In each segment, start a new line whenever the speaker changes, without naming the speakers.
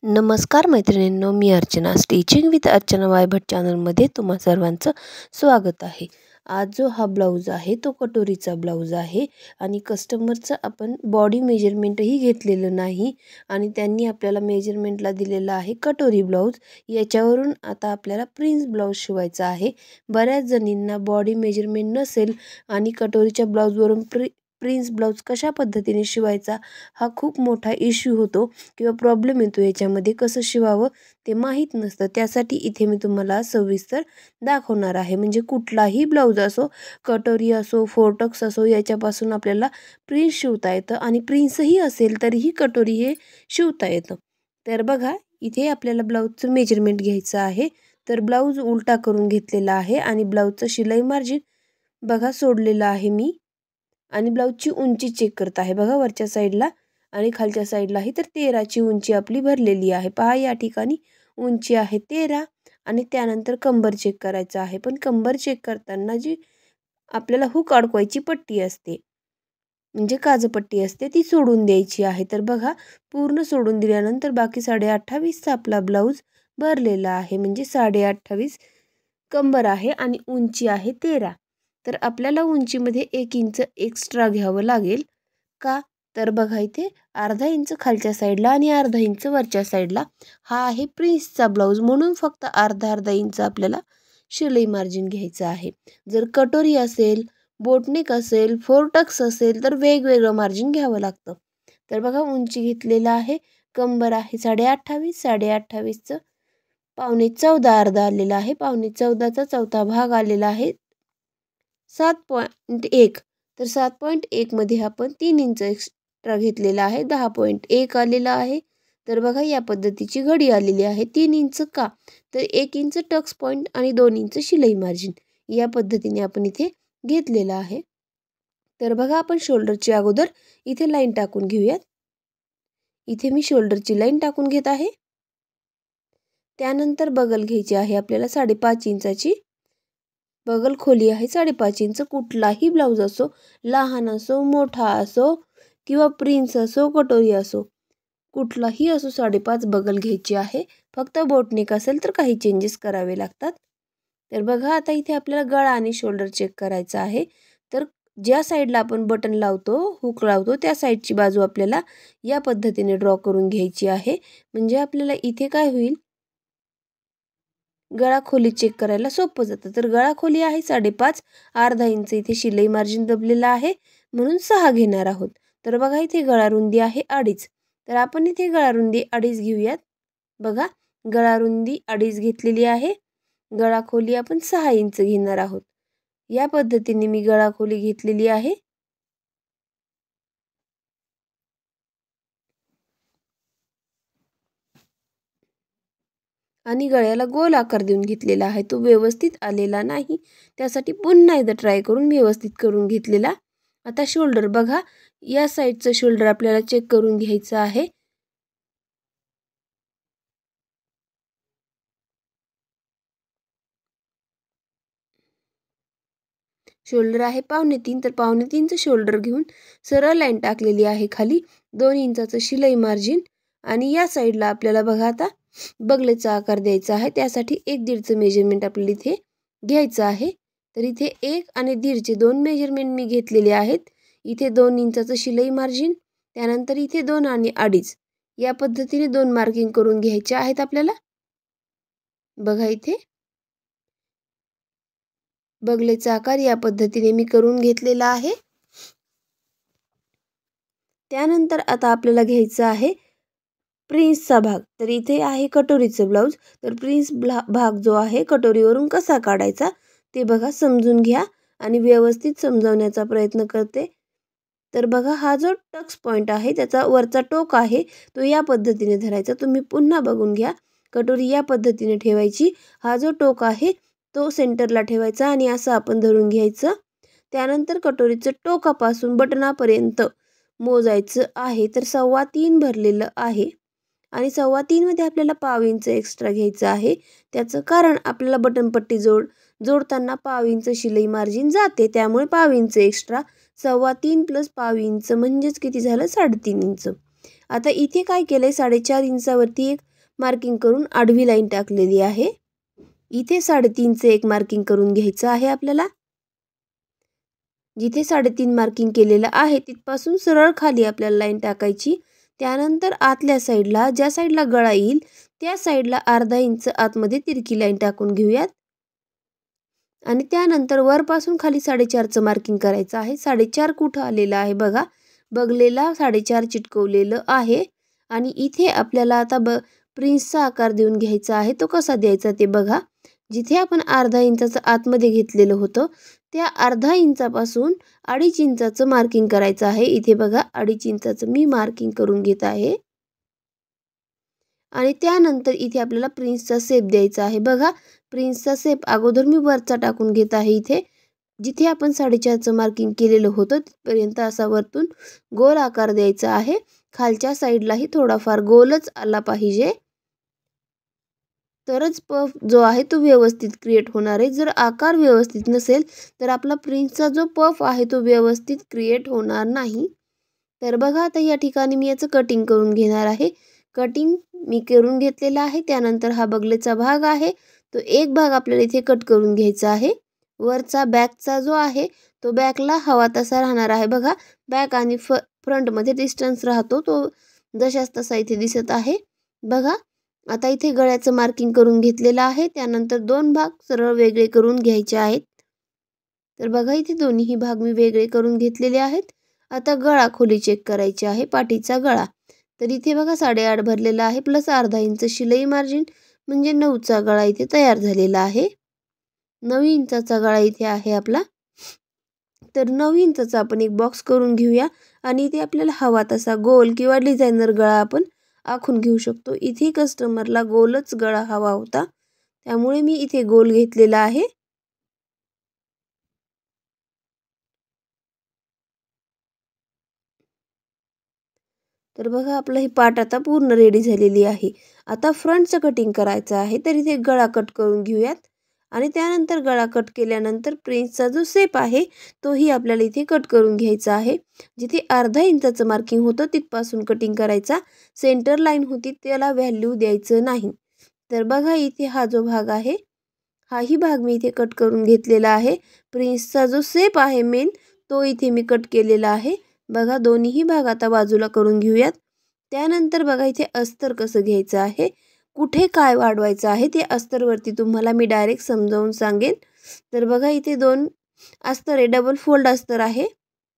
नमस्कार मैत्रिणींनो, मी Archana stitching with Archana Y Bhat चॅनलमध्ये तुम्हा सर्वांचं स्वागत आहे। आज जो हा ब्लाऊज आहे तो कटोरीचा ब्लाऊज आहे आणि कस्टमरचं आपण बॉडी मेजरमेंटही घेतलेलं नाही आणि त्यांनी आपल्याला मेजरमेंटला दिलेलं आहे कटोरी ब्लाऊज। याच्यावरून आता आपल्याला प्रिन्स ब्लाऊज शिवायचा आहे। बऱ्याच जणींना बॉडी मेजरमेंट नसेल आणि कटोरीच्या ब्लाऊजवरून प्रिन्स ब्लाऊज कशा पद्धतीने शिवायचा हा खूप मोठा इश्यू होतो किंवा प्रॉब्लेम येतो। याच्यामध्ये कसं शिवावं ते माहीत नसतं, त्यासाठी इथे मी तुम्हाला सविस्तर दाखवणार आहे। म्हणजे कुठलाही ब्लाऊज असो, कटोरी असो, फोरटक्स असो, याच्यापासून आपल्याला प्रिन्स शिवता येतं आणि प्रिन्सही असेल तरीही कटोरी हे शिवता येतं। तर बघा, इथे आपल्याला ब्लाऊजचं मेजरमेंट घ्यायचं आहे। तर ब्लाऊज उलटा करून घेतलेला आहे आणि ब्लाऊजचं शिलाई मार्जिन बघा सोडलेलं आहे मी आणि ब्लाऊजची उंची चेक करत आहे। बघा, वरच्या साईडला आणि खालच्या साईडलाही तर 13 ची उंची आपली भरलेली आहे। पहा, या ठिकाणी उंची आहे 13 आणि त्यानंतर कंबर चेक करायचं आहे। पण कंबर चेक करताना जी आपल्याला हुक अडकवायची पट्टी असते, म्हणजे काजपट्टी असते, ती सोडून द्यायची आहे। तर बघा, पूर्ण सोडून दिल्यानंतर बाकी 28.5 चा आपला ब्लाऊज भरलेला आहे। म्हणजे 28.5 कंबर आहे आणि उंची आहे 13। तर आपल्याला उंचीमध्ये 1 इंच एक्स्ट्रा घ्यावं लागेल का? तर बघा, इथे अर्धा इंच खालच्या साईडला आणि अर्धा इंच वरच्या साईडला। हा आहे प्रिन्सचा ब्लाऊज, म्हणून फक्त अर्धा इंच आपल्याला शिलाई मार्जिन घ्यायचं आहे। जर कटोरी असेल, बोटनेक असेल, फोरटक्स असेल तर वेगवेगळं मार्जिन घ्यावं लागतं। तर बघा, उंची घेतलेला आहे, कंबर आहे 28.5, 28.5चं 14.25 अर्धा आलेला आहे, 14.25चा चौथा भाग आलेला आहे 7.1। तर 7.1 मध्ये आपण 3 इंच एक्स्ट्रा घेतलेला आहे, 10.1 आलेला आहे। तर बघा, या पद्धतीची घडी आलेली आहे। 3 इंच का? तर 1 इंच टक्स पॉईंट आणि 2 इंच शिलाई मार्जिन या पद्धतीने आपण इथे घेतलेला आहे। तर बघा, आपण शोल्डरची अगोदर इथे लाईन टाकून घेऊयात। इथे मी शोल्डरची लाईन टाकून घेत आहे। त्यानंतर बगल घ्यायची आहे आपल्याला 5.5 इंचाची। बगल खोली आहे 5.5 इंच। कुठलाही ब्लाऊज असो, लहान असो, मोठा असो किंवा प्रिन्स असो, कटोरी असो, कुठलाही असो, 5.5 बगल घ्यायची आहे। फक्त बोटनेक असेल तर काही चेंजेस करावे लागतात। तर बघा, आता इथे आपल्याला गळा आणि शोल्डर चेक करायचा आहे। तर ज्या साईडला आपण बटन लावतो, हुक लावतो, त्या साईडची बाजू आपल्याला या पद्धतीने ड्रॉ करून घ्यायची आहे। म्हणजे आपल्याला इथे काय होईल, गळा खोली चेक करायला सोपं जातं। तर गळा खोली आहे 5.5, अर्धा इंच इथे शिलाई मार्जिन दबलेला आहे, म्हणून 6 घेणार आहोत। तर बघा, इथे गळा रुंदी आहे 2.5, तर आपण इथे गळा रुंदी 2.5 घेऊयात। बघा, गळा रुंदी 2.5 घेतलेली आहे, गळा खोली आपण 6 इंच घेणार आहोत। या पद्धतीने मी गळा खोली घेतलेली आहे। आणि गळ्याला गोल आकार देऊन घेतलेला आहे, तो व्यवस्थित आलेला नाही, त्यासाठी पुन्हा एकदा ट्राय करून व्यवस्थित करून घेतलेला। आता शोल्डर बघा, या साईडचं शोल्डर आपल्याला चेक करून घ्यायचं आहे। शोल्डर आहे 3.25, तर 3.25चं शोल्डर घेऊन सरळ लाईन टाकलेली आहे खाली, 2 इंचाचं शिलाई मार्जिन। आणि या साईडला आपल्याला बघा आता बगलेचा आकार द्यायचा आहे, त्यासाठी 1.5चं मेजरमेंट आपल्याला इथे घ्यायचं आहे। तर इथे 1 आणि 1.5चे 2 मेजरमेंट मी घेतलेले आहेत। इथे 2 इंचाचं शिलाई मार्जिन, त्यानंतर इथे 2 आणि 2.5 या पद्धतीने 2 मार्किंग करून घ्यायचे आहेत आपल्याला। बघा, इथे बगलेचा आकार या पद्धतीने मी करून घेतलेला आहे। त्यानंतर आता आपल्याला घ्यायचं आहे प्रिन्सचा भाग। तर इथे आहे कटोरीचं ब्लाऊज, तर प्रिन्स भाग जो आहे कटोरीवरून कसा काढायचा ते बघा, समजून घ्या आणि व्यवस्थित समजावण्याचा प्रयत्न करते। तर बघा, हा जो टक्स पॉईंट आहे, त्याचा वरचा टोक आहे तो या पद्धतीने धरायचा। तुम्ही पुन्हा बघून घ्या, कटोरी या पद्धतीने ठेवायची, हा जो टोक आहे तो सेंटरला ठेवायचा आणि असं आपण धरून घ्यायचं। त्यानंतर कटोरीचं टोकापासून बटनापर्यंत मोजायचं आहे। तर 3.25 भरलेलं आहे आणि 3.25 मध्ये आपल्याला पाव इंच एक्स्ट्रा घ्यायचं आहे। त्याचं कारण आपल्याला बटनपट्टी जोडताना पाव इंच शिलाई मार्जिन जाते, त्यामुळे पाव इंच एक्स्ट्रा, 3.25 प्लस पाव इंच म्हणजेच किती झालं, 3.5 इंच। आता इथे काय केलंय, 4.5 इंचावरती एक मार्किंग करून आडवी लाईन टाकलेली आहे। इथे 3.5चे एक मार्किंग करून घ्यायचं आहे आपल्याला। जिथे 3.5 मार्किंग केलेलं आहे तिथपासून सरळ खाली आपल्याला लाईन टाकायची। त्यानंतर आतल्या साईडला ज्या साईडला गळा येईल त्या साईडला अर्धा इंच आतमध्ये तिरकी लाईन टाकून घेऊयात आणि त्यानंतर वरपासून खाली 4.5चं मार्किंग करायचं आहे। 4.5 कुठं आलेलं आहे बघा, बगलेला 4.5 चिटकवलेलं आहे आणि इथे आपल्याला आता प्रिन्सचा आकार देऊन घ्यायचा आहे। तो कसा द्यायचा ते बघा। जिथे आपण अर्धा इंचाचं आतमध्ये घेतलेलं होतं त्या अर्धा इंचापासून 2.5 इंचाचं मार्किंग करायचं आहे। इथे बघा 2.5 इंचाचं मी मार्किंग करून घेत आहे आणि त्यानंतर इथे आपल्याला प्रिन्सचा शेप द्यायचा आहे। बघा प्रिन्सचा शेप अगोदर मी वरचा टाकून घेत आहे। इथे जिथे आपण 4.5चं मार्किंग केलेलं होतं तिथपर्यंत असा वरतून गोल आकार द्यायचा आहे। खालच्या साईडलाही थोडाफार गोलच आला पाहिजे, तरच पफ जो आहे तो व्यवस्थित क्रिएट होणार आहे। जर आकार व्यवस्थित नसेल तर आपला प्रिन्सचा जो पफ आहे तो व्यवस्थित क्रिएट होणार नाही। तर बघा आता या ठिकाणी मी याचं कटिंग करून घेणार आहे। कटिंग मी करून घेतलेला आहे। त्यानंतर हा बगलेचा भाग आहे तो एक भाग आपल्याला इथे कट करून घ्यायचा आहे। वरचा बॅकचा जो आहे तो बॅकला हवा तसा राहणार आहे। बघा बॅक आणि फ्रंटमध्ये डिस्टन्स राहतो तो जशास तसा इथे दिसत आहे। बघा आता इथे गळ्याचं मार्किंग करून घेतलेलं आहे। त्यानंतर 2 भाग सरळ वेगळे करून घ्यायचे आहेत। तर बघा इथे दोन्ही भाग मी वेगळे करून घेतलेले आहेत। आता गळा खोली चेक करायची आहे, पाठीचा गळा। तर इथे बघा 8.5 भरलेला आहे प्लस अर्धा इंच शिलाई मार्जिन म्हणजे 9चा गळा इथे तयार झालेला आहे। 9 इंचाचा गळा इथे आहे आपला। तर 9 इंचाचा आपण एक बॉक्स करून घेऊया आणि इथे आपल्याला हवा तसा गोल किंवा डिझायनर गळा आपण आखून घेऊ शकतो। इथे कस्टमरला गोलच गळा हवा होता त्यामुळे मी इथे गोल घेतलेला आहे। तर बघा आपलं ही पाट आता पूर्ण रेडी झालेली आहे। आता फ्रंटचं कटिंग करायचं आहे तर इथे गळा कट करून घेऊयात आणि त्यानंतर गळा कट केल्यानंतर प्रिन्सचा जो शेप आहे तोही आपल्याला इथे कट करून घ्यायचा आहे। जिथे अर्धा इंचाचं मार्किंग होतं तिथपासून कटिंग करायचा, सेंटर लाईन होती त्याला व्हॅल्यू द्यायचं नाही। तर बघा इथे हा जो भाग आहे हाही भाग मी इथे कट करून घेतलेला आहे। प्रिन्सचा जो शेप आहे मेन तो इथे मी कट केलेला आहे। बघा दोन्ही भाग आता बाजूला करून घेऊयात। त्यानंतर बघा इथे अस्तर कसं घ्यायचं आहे, कुठे काय वाढवायचं आहे ते अस्तरवरती तुम्हाला मी डायरेक्ट समजावून सांगेन। तर बघा इथे 2 अस्तर आहे, डबल फोल्ड अस्तर आहे।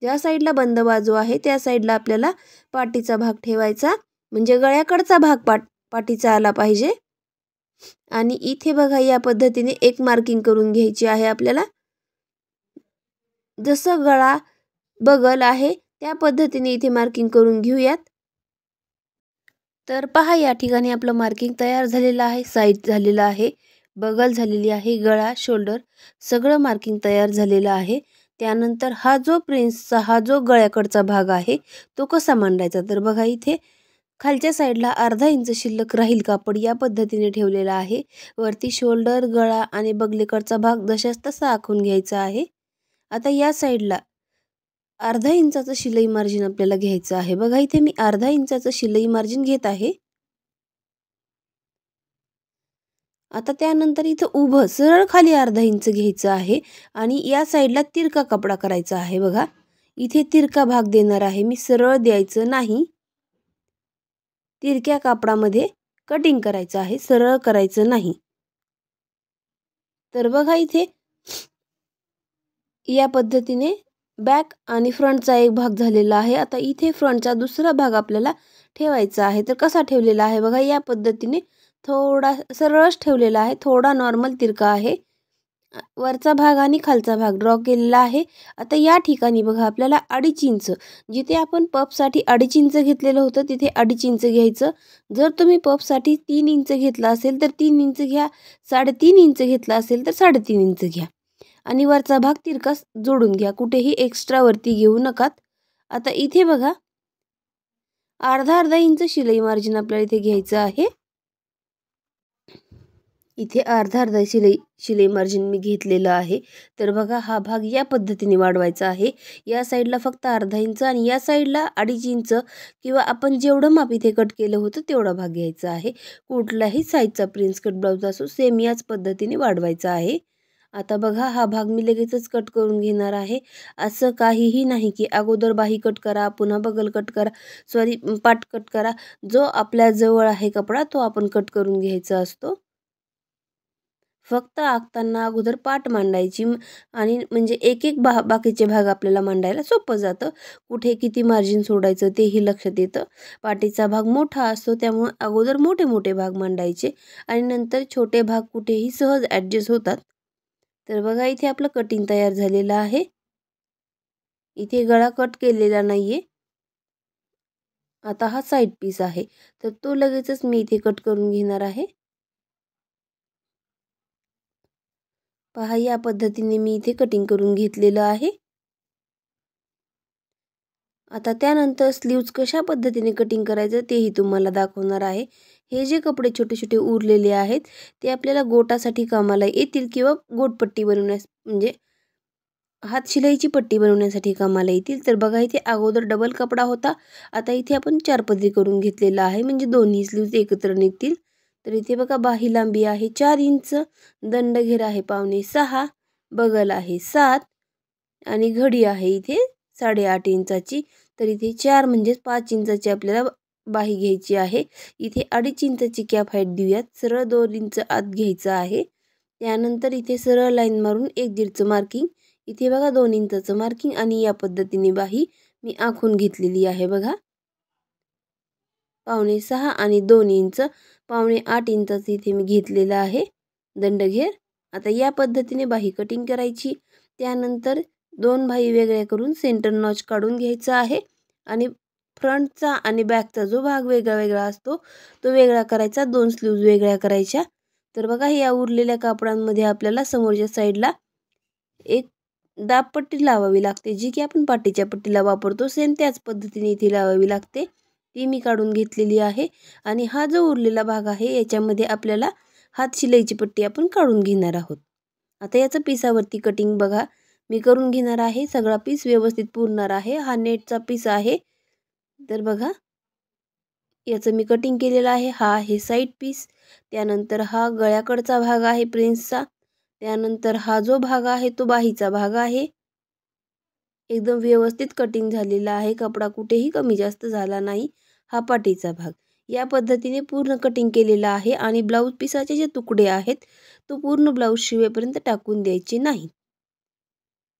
ज्या साईडला बंद बाजू आहे त्या साईडला आपल्याला पाठीचा भाग ठेवायचा म्हणजे गळ्याकडचा भाग पाठीचा आला पाहिजे। आणि इथे बघा या पद्धतीने एक मार्किंग करून घ्यायची आहे आपल्याला। जसं गळा बगल आहे त्या पद्धतीने इथे मार्किंग करून घेऊयात। तर पहा या ठिकाणी आपलं मार्किंग तयार झालेलं आहे, साईड झालेला आहे, बगल झालेली आहे, गळा शोल्डर सगळं मार्किंग तयार झालेलं आहे। त्यानंतर हा जो प्रिन्सचा हा जो गळ्याकडचा भाग आहे तो कसा मांडायचा, तर बघा इथे खालच्या साईडला अर्धा इंच शिल्लक राहील कापड या पद्धतीने ठेवलेला आहे। वरती शोल्डर, गळा आणि बगलेकडचा भाग जशास तसा आखून घ्यायचा आहे। आता या साईडला अर्धा इंचाचं शिलाई मार्जिन आपल्याला घ्यायचं आहे। बघा इथे मी अर्धा इंचाचं शिलाई मार्जिन घेत आहे। आता त्यानंतर इथं उभं सरळ खाली अर्धा इंच घ्यायचं आहे आणि या साईडला तिरका कपडा करायचा आहे। बघा इथे तिरका भाग देणार आहे मी, सरळ द्यायचं नाही, तिरक्या कापडामध्ये कटिंग करायचं आहे, सरळ करायचं नाही। तर बघा इथे या पद्धतीने बॅक आणि फ्रंटचा एक भाग झालेला आहे। आता इथे फ्रंटचा दुसरा भाग आपल्याला ठेवायचा आहे। तर कसा ठेवलेला आहे बघा या पद्धतीने थोडा सरळच ठेवलेला आहे, थोडा नॉर्मल तिरका आहे। वरचा भाग आणि खालचा भाग ड्रॉ केलेला आहे। आता या ठिकाणी बघा आपल्याला 2.5 इंच, जिथे आपण पफसाठी 2.5 इंच घेतलेलं होतं तिथे 2.5 इंच घ्यायचं। जर तुम्ही पफसाठी 3 इंच घेतला असेल तर 3 इंच घ्या, 3.5 इंच घेतला असेल तर 3.5 इंच घ्या आणि वरचा भाग तिरका जोडून घ्या, कुठेही एक्स्ट्रा वरती घेऊ नकात। आता इथे बघा अर्धा इंच शिलाई मार्जिन आपल्याला इथे घ्यायचं आहे इथे अर्धा अर्धा शिलाई मार्जिन मी घेतलेलं आहे. तर बघा हा भाग या पद्धतीने वाढवायचा आहे. या साईडला फक्त अर्धा इंच आणि या साईडला 2.5 इंच किंवा आपण जेवढं माप इथे कट केलं होतं तेवढा भाग घ्यायचा आहे. कुठल्याही साईजचा प्रिन्स कट ब्लाऊज असो सेम याच पद्धतीने वाढवायचा आहे. आता बघा हा भाग मी लगेचच कट करून घेणार आहे. असं काहीही नाही की अगोदर बाही कट करा, पुन्हा बगल कट करा, सॉरी पाठ कट करा. जो आपल्या जवळ आहे कपडा तो आपण कट करून घ्यायचा असतो. फक्त आखताना अगोदर पाठ मांडायची आणि म्हणजे एक एक बाकीचे भाग आपल्याला मांडायला सोपं जातं. कुठे किती मार्जिन सोडायचं तेही लक्षात येतं. पाठीचा भाग मोठा असतो त्यामुळे अगोदर मोठे मोठे भाग मांडायचे आणि नंतर छोटे भाग कुठेही सहज ॲडजस्ट होतात. तर बघा इथे आपलं कटिंग तयार झालेलं आहे. इथे गळा कट केलेला नाहीये. आता हा साईड पीस आहे तर तो लगेचच मी इथे कट करून घेणार आहे. पहा या पद्धतीने मी इथे कटिंग करून घेतलेलं आहे. आता त्यानंतर स्लीव्ज कशा पद्धतीने कटिंग करायचं तेही तुम्हाला दाखवणार आहे. हे जे कपडे छोटे छोटे उरलेले आहेत ते आपल्याला गोटासाठी कामाला येतील किंवा गोटपट्टी बनवण्यास म्हणजे हात शिलाईची पट्टी बनवण्यासाठी कामाला येतील. तर बघा इथे अगोदर डबल कपडा होता, आता इथे आपण 4 पदरी करून घेतलेला आहे म्हणजे दोन्ही स्लीव्ज एकत्र निघतील. तर इथे बघा बाही लांबी आहे 4 इंच, दंडघेर आहे 5.5, बगल आहे 7 आणि घडी आहे इथे 8.5 इंचाची. तर इथे 4 म्हणजेच 5 इंचाची आपल्याला बाही घ्यायची आहे. इथे 2.5 इंचाची कॅप हाईट देऊयात. सरळ 2 इंच आत घ्यायचं आहे. त्यानंतर इथे सरळ लाईन मारून 1.5चं मार्किंग, इथे बघा 2 इंचाचं मार्किंग आणि या पद्धतीने बाही मी आखून घेतलेली आहे. बघा 5.5 आणि 2 इंच 7.5 इंचाचं इथे मी घेतलेलं आहे दंडघेर. आता या पद्धतीने बाही कटिंग करायची. त्यानंतर 2 बाही वेगळ्या करून सेंटर नॉच काढून घ्यायचा आहे आणि फ्रंटचा आणि बॅकचा जो भाग वेगळा वेगळा असतो तो वेगळा करायचा. 2 स्लीव्ज वेगळ्या करायच्या. तर बघा या उरलेल्या कापडांमध्ये आपल्याला समोरच्या साईडला एक दाबपट्टी लावावी लागते, जी की आपण पाठीच्या पट्टीला वापरतो. सेम त्याच पद्धतीने इथे लावावी लागते. ती मी काढून घेतलेली आहे आणि हा जो उरलेला भाग आहे याच्यामध्ये आपल्याला हात शिलाईची पट्टी आपण काढून घेणार आहोत. आता याचं पिसावरती कटिंग बघा मी करून घेणार आहे. सगळा पीस व्यवस्थित पुरणार आहे. हा नेटचा पीस आहे. तर बघा याचं मी कटिंग केलेलं आहे. हा आहे साईड पीस. त्यानंतर हा गळ्याकडचा भाग आहे प्रिन्सचा. त्यानंतर हा जो भाग आहे तो बाहीचा भाग आहे. एकदम व्यवस्थित कटिंग झालेला आहे. कपडा कुठेही कमी जास्त झाला नाही. हा पाठीचा भाग. या पद्धतीने पूर्ण कटिंग केलेला आहे आणि ब्लाऊज पीसाचे जे तुकडे आहेत तो पूर्ण ब्लाऊज शिवेपर्यंत टाकून द्यायचे नाही.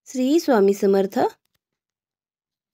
श्री स्वामी समर्थ.